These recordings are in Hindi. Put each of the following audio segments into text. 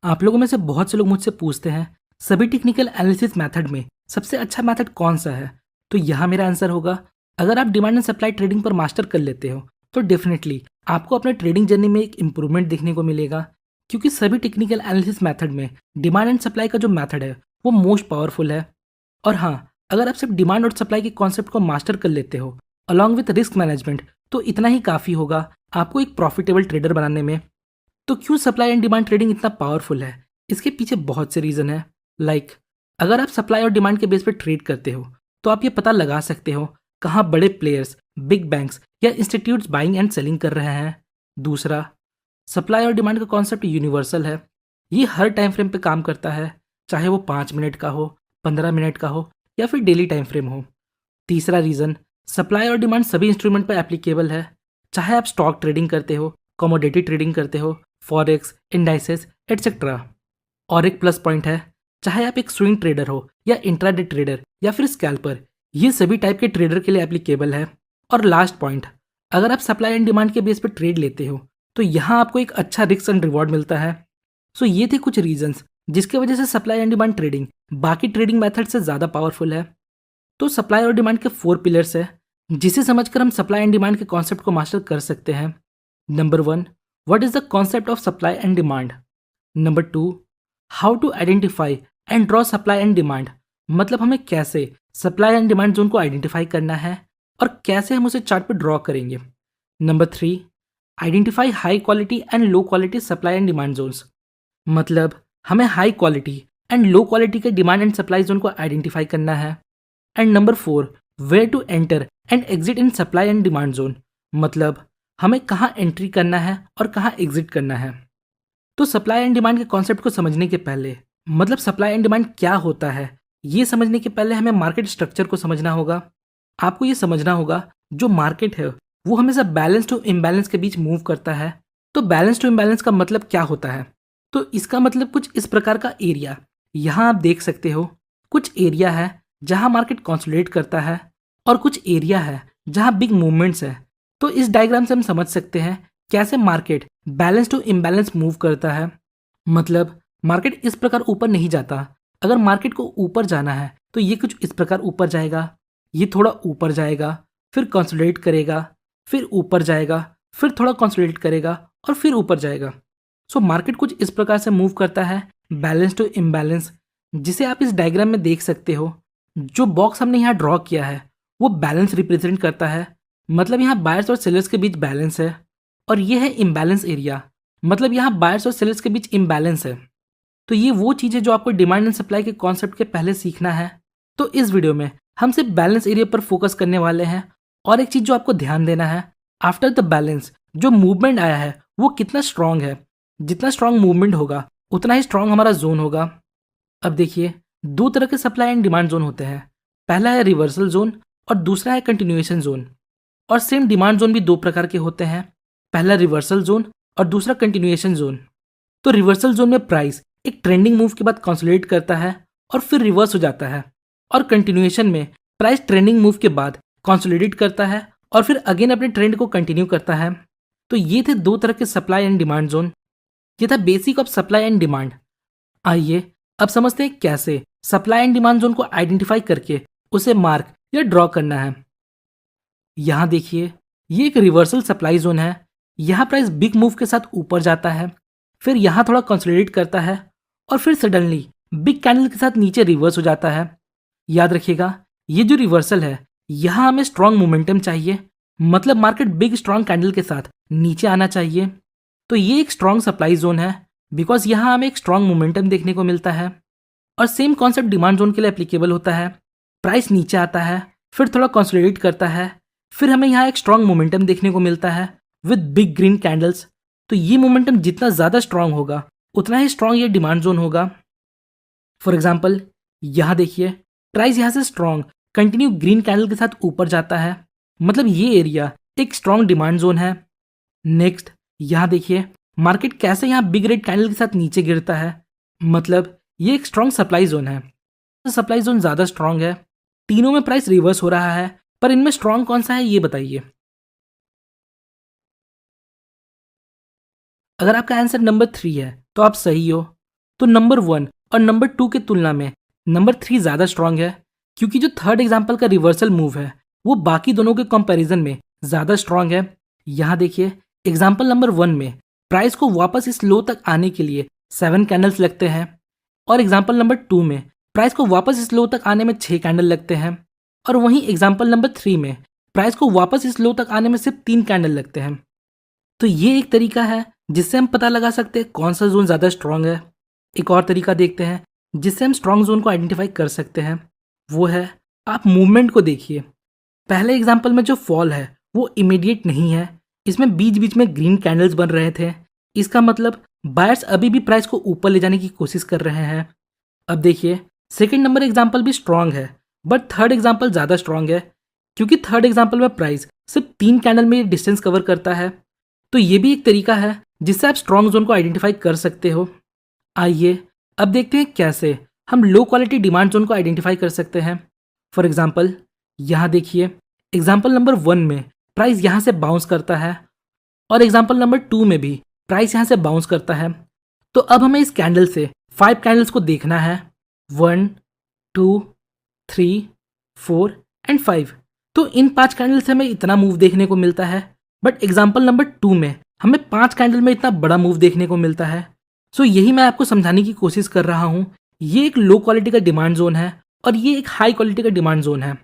आप लोगों में से बहुत से लोग मुझसे पूछते हैं सभी टेक्निकल एनालिसिस मेथड में सबसे अच्छा मेथड कौन सा है। तो यहाँ मेरा आंसर होगा, अगर आप डिमांड एंड सप्लाई ट्रेडिंग पर मास्टर कर लेते हो तो डेफिनेटली आपको अपने ट्रेडिंग जर्नी में एक इम्प्रूवमेंट देखने को मिलेगा, क्योंकि सभी टेक्निकल एनालिसिस मेथड में डिमांड एंड सप्लाई का जो मेथड है वो मोस्ट पावरफुल है। और हाँ, अगर आप सिर्फ डिमांड और सप्लाई के कॉन्सेप्ट को मास्टर कर लेते हो अलॉन्ग विथ रिस्क मैनेजमेंट, तो इतना ही काफ़ी होगा आपको एक प्रॉफिटेबल ट्रेडर बनाने में। तो क्यों सप्लाई एंड डिमांड ट्रेडिंग इतना पावरफुल है? इसके पीछे बहुत से रीज़न है। लाइक, अगर आप सप्लाई और डिमांड के बेस पे ट्रेड करते हो तो आप ये पता लगा सकते हो कहाँ बड़े प्लेयर्स, बिग बैंक्स या इंस्टीट्यूट्स बाइंग एंड सेलिंग कर रहे हैं। दूसरा, सप्लाई और डिमांड का कॉन्सेप्ट यूनिवर्सल है। ये हर टाइम फ्रेम पे काम करता है, चाहे वो 5 मिनट का हो, 15 मिनट का हो या फिर डेली टाइम फ्रेम हो। तीसरा रीज़न, सप्लाई और डिमांड सभी इंस्ट्रूमेंट पर एप्लीकेबल है, चाहे आप स्टॉक ट्रेडिंग करते हो, कमोडिटी ट्रेडिंग करते हो, फॉरेक्स, इंडाइसेस एटसेट्रा। और एक प्लस पॉइंट है, चाहे आप एक स्विंग ट्रेडर हो या इंट्राडे ट्रेडर या फिर स्कैल्पर, ये सभी टाइप के ट्रेडर के लिए एप्लीकेबल है। और लास्ट पॉइंट, अगर आप सप्लाई एंड डिमांड के बेस पर ट्रेड लेते हो तो यहाँ आपको एक अच्छा रिस्क एंड रिवॉर्ड मिलता है। सो ये थे कुछ रीजंस जिसकी वजह से सप्लाई एंड डिमांड ट्रेडिंग बाकी ट्रेडिंग मेथड से ज़्यादा पावरफुल है। तो सप्लाई और डिमांड के 4 पिलर्स है, जिसे समझकर हम सप्लाई एंड डिमांड के कॉन्सेप्ट को मास्टर कर सकते हैं। Number 1, what is the concept of supply and demand. Number 2, how to identify and draw supply and demand, मतलब हमें कैसे सप्लाई एंड डिमांड जोन को आइडेंटिफाई करना है और कैसे हम उसे चार्ट पर ड्रॉ करेंगे। Number 3, identify high quality and low quality supply and demand zones, मतलब हमें high quality and low quality के डिमांड एंड सप्लाई जोन को आइडेंटिफाई करना है। And number 4, where to enter and exit in supply and demand zone, मतलब हमें कहाँ एंट्री करना है और कहाँ एग्जिट करना है। तो सप्लाई एंड डिमांड के कॉन्सेप्ट को समझने के पहले, मतलब सप्लाई एंड डिमांड क्या होता है, ये समझने के पहले हमें मार्केट स्ट्रक्चर को समझना होगा। आपको ये समझना होगा जो मार्केट है वो हमेशा बैलेंस टू इम्बैलेंस के बीच मूव करता है। तो बैलेंस टू इम्बैलेंस का मतलब क्या होता है? तो इसका मतलब कुछ इस प्रकार का एरिया, यहाँ आप देख सकते हो कुछ एरिया है जहाँ मार्केट कॉन्सोलिडेट करता है और कुछ एरिया है जहाँ बिग मूवमेंट्स है। तो इस डायग्राम से हम समझ सकते हैं कैसे market balance to imbalance move करता है। मतलब मार्केट इस प्रकार ऊपर नहीं जाता। अगर मार्केट को ऊपर जाना है तो ये कुछ इस प्रकार ऊपर जाएगा, ये थोड़ा ऊपर जाएगा, फिर कंसोलिडेट करेगा, फिर ऊपर जाएगा, फिर थोड़ा कंसोलिडेट करेगा और फिर ऊपर जाएगा। सो मार्केट कुछ इस प्रकार से मूव करता है, बैलेंस टू इम्बैलेंस, जिसे आप इस डायग्राम में देख सकते हो। जो बॉक्स हमने यहाँ ड्रॉ किया है वो बैलेंस रिप्रेजेंट करता है, मतलब यहाँ बायर्स और सेलर्स के बीच बैलेंस है। और ये है इम्बैलेंस एरिया, मतलब यहाँ बायर्स और सेलर्स के बीच इम्बैलेंस है। तो ये वो चीज़ है जो आपको डिमांड एंड सप्लाई के कॉन्सेप्ट के पहले सीखना है। तो इस वीडियो में हम सिर्फ बैलेंस एरिया पर फोकस करने वाले हैं। और एक चीज़ जो आपको ध्यान देना है, आफ्टर द बैलेंस जो मूवमेंट आया है वो कितना स्ट्रांग है। जितना स्ट्रांग मूवमेंट होगा उतना ही स्ट्रांग हमारा जोन होगा। अब देखिए, दो तरह के सप्लाई एंड डिमांड जोन होते हैं। पहला है रिवर्सल जोन और दूसरा है कंटिन्यूएशन जोन। और सेम डिमांड जोन भी दो प्रकार के होते हैं, पहला रिवर्सल जोन और दूसरा कंटिन्यूएशन जोन। तो रिवर्सल जोन में प्राइस एक ट्रेंडिंग मूव के बाद कंसोलिडेट करता है और फिर रिवर्स हो जाता है। और कंटिन्यूएशन में प्राइस ट्रेंडिंग मूव के बाद कंसोलिडेट करता है और फिर अगेन अपने ट्रेंड को कंटिन्यू करता है। तो ये थे दो तरह के सप्लाई एंड डिमांड जोन। ये था basic of supply and demand. आइए अब समझते हैं कैसे सप्लाई एंड डिमांड जोन को आइडेंटिफाई करके उसे मार्क या ड्रॉ करना है। यहाँ देखिए, ये एक रिवर्सल सप्लाई जोन है। यहाँ प्राइस बिग मूव के साथ ऊपर जाता है, फिर यहाँ थोड़ा कंसोलिडेट करता है और फिर सडनली बिग कैंडल के साथ नीचे रिवर्स हो जाता है। याद रखिएगा, ये जो रिवर्सल है यहाँ हमें स्ट्रॉन्ग मोमेंटम चाहिए, मतलब मार्केट बिग स्ट्रॉन्ग कैंडल के साथ नीचे आना चाहिए। तो ये एक स्ट्रॉन्ग सप्लाई जोन है बिकॉज यहाँ हमें एक स्ट्रॉन्ग मोमेंटम देखने को मिलता है। और सेम कॉन्सेप्ट डिमांड जोन के लिए एप्लीकेबल होता है। प्राइस नीचे आता है, फिर थोड़ा कंसोलिडेट करता है, फिर हमें यहाँ एक स्ट्रॉन्ग मोमेंटम देखने को मिलता है विद बिग ग्रीन कैंडल्स। तो ये मोमेंटम जितना ज़्यादा स्ट्रॉन्ग होगा उतना ही स्ट्रॉन्ग ये डिमांड जोन होगा। फॉर एग्जाम्पल, यहाँ देखिए, प्राइस यहाँ से स्ट्रॉन्ग कंटिन्यू ग्रीन कैंडल के साथ ऊपर जाता है, मतलब ये एरिया एक स्ट्रॉन्ग डिमांड जोन है। नेक्स्ट, यहाँ देखिए मार्केट कैसे यहाँ बिग रेड कैंडल के साथ नीचे गिरता है, मतलब ये एक स्ट्रॉन्ग सप्लाई जोन है। सप्लाई जोन ज़्यादा स्ट्रॉन्ग है। तीनों में प्राइस रिवर्स हो रहा है, पर इनमें स्ट्रॉन्ग कौन सा है ये बताइए। अगर आपका आंसर नंबर 3 है तो आप सही हो। तो नंबर 1 और नंबर 2 की तुलना में नंबर 3 ज़्यादा स्ट्रांग है, क्योंकि जो थर्ड एग्जाम्पल का रिवर्सल मूव है वो बाकी दोनों के कंपैरिजन में ज़्यादा स्ट्रांग है। यहाँ देखिए, एग्जाम्पल नंबर 1 में प्राइस को वापस इस लो तक आने के लिए 7 कैंडल्स लगते हैं, और एग्जाम्पल नंबर 2 में प्राइस को वापस इस लो तक आने में 6 कैंडल लगते हैं, और वहीं एग्जाम्पल नंबर 3 में प्राइस को वापस इस लो तक आने में सिर्फ 3 कैंडल लगते हैं। तो ये एक तरीका है जिससे हम पता लगा सकते हैं कौन सा जोन ज़्यादा स्ट्रांग है। एक और तरीका देखते हैं जिससे हम स्ट्रांग जोन को आइडेंटिफाई कर सकते हैं, वो है आप मूवमेंट को देखिए। पहले एग्जाम्पल में जो फॉल है वो इमीडिएट नहीं है, इसमें बीच बीच में ग्रीन कैंडल्स बन रहे थे। इसका मतलब बायर्स अभी भी प्राइस को ऊपर ले जाने की कोशिश कर रहे हैं। अब देखिए, सेकंड नंबर एग्जाम्पल भी स्ट्रांग है, बट थर्ड एग्जाम्पल ज़्यादा स्ट्रांग है, क्योंकि थर्ड एग्जाम्पल में प्राइस सिर्फ 3 कैंडल में ये डिस्टेंस कवर करता है। तो ये भी एक तरीका है जिससे आप स्ट्रांग जोन को आइडेंटिफाई कर सकते हो। आइए अब देखते हैं कैसे हम लो क्वालिटी डिमांड जोन को आइडेंटिफाई कर सकते हैं। फॉर एग्जाम्पल, यहाँ देखिए, एग्जाम्पल नंबर 1 में प्राइस यहाँ से बाउंस करता है, और एग्जाम्पल नंबर 2 में भी प्राइस यहाँ से बाउंस करता है। तो अब हमें इस कैंडल से 5 कैंडल्स को देखना है, 1 2 3 4 एंड 5। तो इन 5 कैंडल से हमें इतना मूव देखने को मिलता है, बट एग्जाम्पल नंबर 2 में हमें 5 कैंडल में इतना बड़ा मूव देखने को मिलता है। सो यही मैं आपको समझाने की कोशिश कर रहा हूँ, ये एक लो क्वालिटी का डिमांड जोन है और ये एक हाई क्वालिटी का डिमांड जोन है।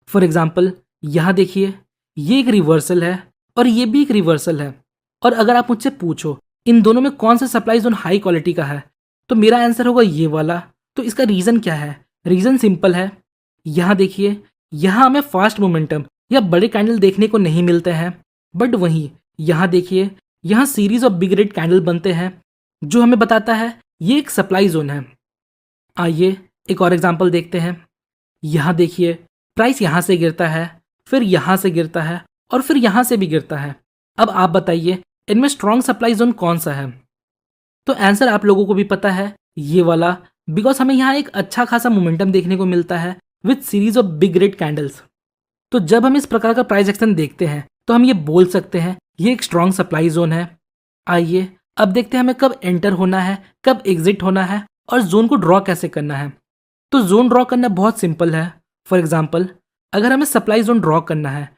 फॉर एग्जाम्पल, यहाँ देखिए, ये एक रिवर्सल है और ये भी एक रिवर्सल है, और अगर आप मुझसे पूछो इन दोनों में कौन सा सप्लाई जोन हाई क्वालिटी का है, तो मेरा आंसर होगा ये वाला। तो इसका रीज़न क्या है? रीज़न सिंपल है। यहाँ देखिए, यहाँ हमें फास्ट मोमेंटम या बड़े कैंडल देखने को नहीं मिलते हैं, बट वहीं यहाँ देखिए, यहाँ series of big red candle बनते हैं, जो हमें बताता है ये एक सप्लाई जोन है। आइए एक और एग्जांपल देखते हैं। यहाँ देखिए, प्राइस यहाँ से गिरता है, फिर यहाँ से गिरता है, और फिर यहाँ से भी गिरता है। अब आप बताइए इनमें स्ट्रॉन्ग सप्लाई जोन कौन सा है? तो आंसर आप लोगों को भी पता है, ये वाला, बिकॉज हमें यहाँ एक अच्छा खासा मोमेंटम देखने को मिलता है with series of big red candles. तो जब हम इस प्रकार का प्राइस एक्शन देखते हैं तो हम ये बोल सकते हैं ये एक स्ट्रॉन्ग सप्लाई जोन है। आइए अब देखते हैं हमें कब एंटर होना है, कब एग्जिट होना है, और जोन को ड्रॉ कैसे करना है। तो जोन ड्रॉ करना बहुत सिंपल है। फॉर एग्जाम्पल, अगर हमें सप्लाई जोन ड्रॉ करना है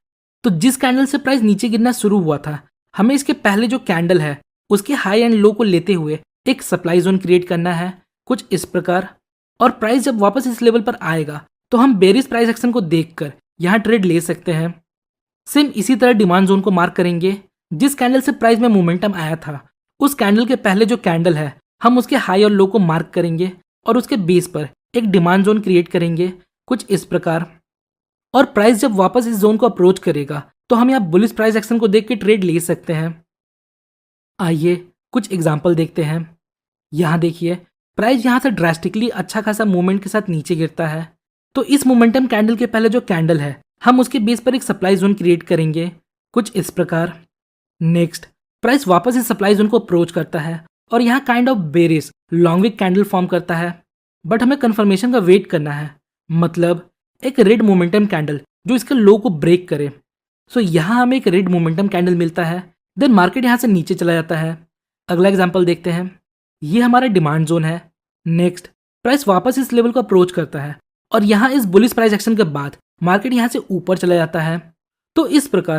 तो जिस कैंडल से प्राइस नीचे गिरना शुरू हुआ था, हमें इसके पहले जो कैंडल है उसके हाई एंड लो को लेते हुए एक सप्लाई जोन क्रिएट करना है, कुछ इस प्रकार। और प्राइस जब वापस इस लेवल पर आएगा तो हम बेरिश प्राइस एक्शन को देखकर यहाँ ट्रेड ले सकते हैं। सेम इसी तरह डिमांड जोन को मार्क करेंगे। जिस कैंडल से प्राइस में मोमेंटम आया था उस कैंडल के पहले जो कैंडल है हम उसके हाई और लो को मार्क करेंगे और उसके बेस पर एक डिमांड जोन क्रिएट करेंगे, कुछ इस प्रकार। और प्राइस जब वापस इस जोन को अप्रोच करेगा तो हम यहाँ बुलिश प्राइस एक्शन को देख के ट्रेड ले सकते हैं। आइए कुछ एग्जाम्पल देखते हैं। यहाँ देखिए, प्राइस यहाँ से ड्रास्टिकली अच्छा खासा मूवमेंट के साथ नीचे गिरता है, तो इस मोमेंटम कैंडल के पहले जो कैंडल है हम उसके बेस पर एक सप्लाई जोन क्रिएट करेंगे, कुछ इस प्रकार। नेक्स्ट, प्राइस वापस इस सप्लाई जोन को अप्रोच करता है और यहाँ kind of bearish long wick candle form करता है, बट हमें कंफर्मेशन का वेट करना है, मतलब एक रेड मोमेंटम कैंडल जो इसके लो को ब्रेक करे। सो यहाँ हमें एक रेड मोमेंटम कैंडल मिलता है, देन मार्केट यहाँ से नीचे चला जाता है। अगला एग्जाम्पल देखते हैं। ये हमारा डिमांड जोन है। नेक्स्ट, प्राइस वापस इस लेवल को अप्रोच करता है और यहाँ इस बुलिश प्राइस एक्शन के बाद मार्केट यहाँ से ऊपर चला जाता है। तो इस प्रकार